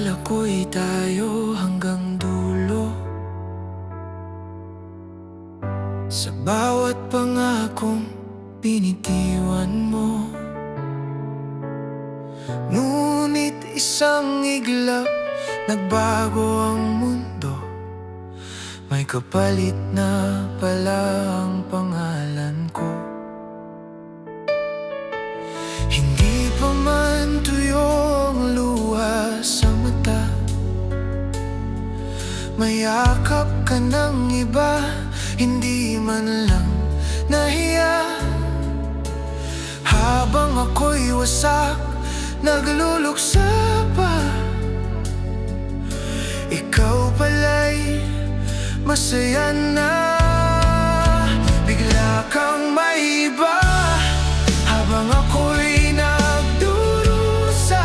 akala ko'y tayo hanggang dulo. Sa bawat pangakong binitiwan mo, ngunit isang iglap, nagbago ang mundo. May kapalit na pala ang pangalan ko. Hindi pa man tuyo ang luha sa mata, mayakap ka ng iba, hindi man lang nahiya. Habang ako'y wasak, nagluluksa pa, ikaw pala'y masaya na. Bigla kang maiba habang ako'y nagdurusa.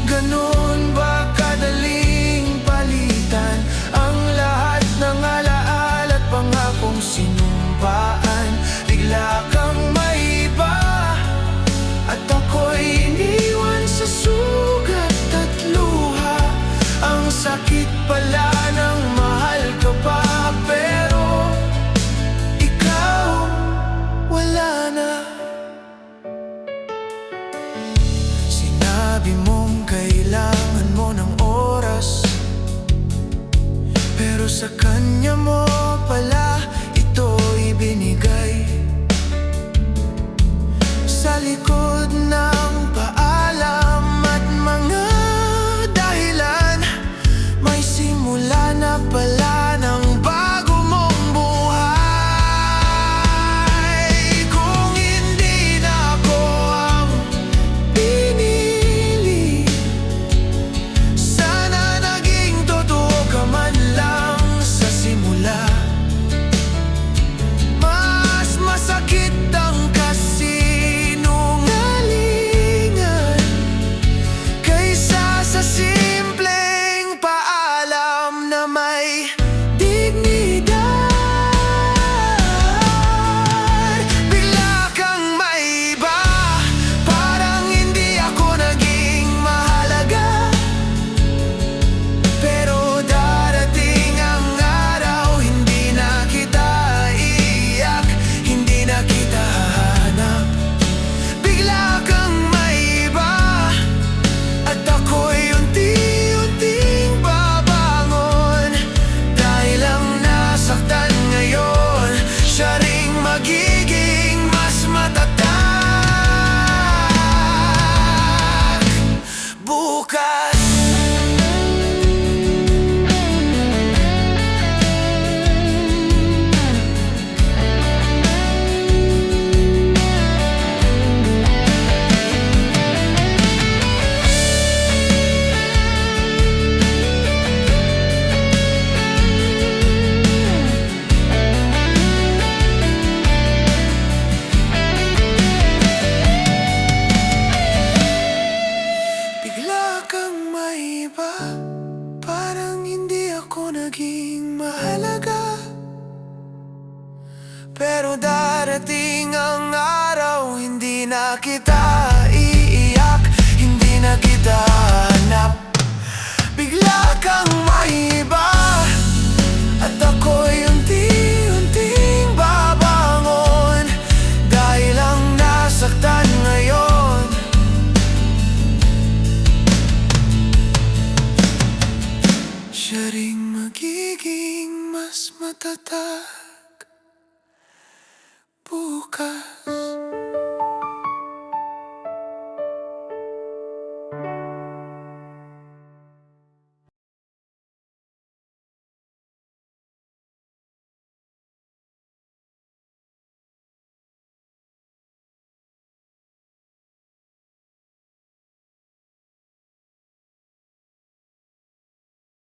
Ganun ba kadaling palitan ang lahat ng alaala at pangakong sinumpaan? Bigla kang maiba at ako'y iniwan sa sugat at luha. Ang sakit pala ng mahal ka pa, pero ikaw wala na. Sinabi mong kailangan mo ng oras, pero sa kanya mo pala ito ibinigay. Sa likod ng paalam at mga dahilan, may simula na pala ng bago mong buhay. Kung hindi na ako ang pinili, sana naging totoo ka man lang sa simula. Mas masakit ang kasinungalingan kaysa sa simpleng paalam na may dignidad. Bigla kang maiba, parang hindi ako naging mahalaga. Pero darating ang araw, hindi na kita iiyak, hindi na kita hahanap. Bigla kang maiba at ako'y unti-unting babangon. Dahil ang nasaktan ngayon, siya ring magiging mas matatag bukas. Bigla kang maiba, parang hindi ako naging mahalaga. Pero darating ang araw, hindi na kita iiyak, hindi na kita hanap. Bigla kang maiba at ako'y unti-unting babangon. Dahil ang nasaktan ngayon, siya ring magiging mas matatag bukas.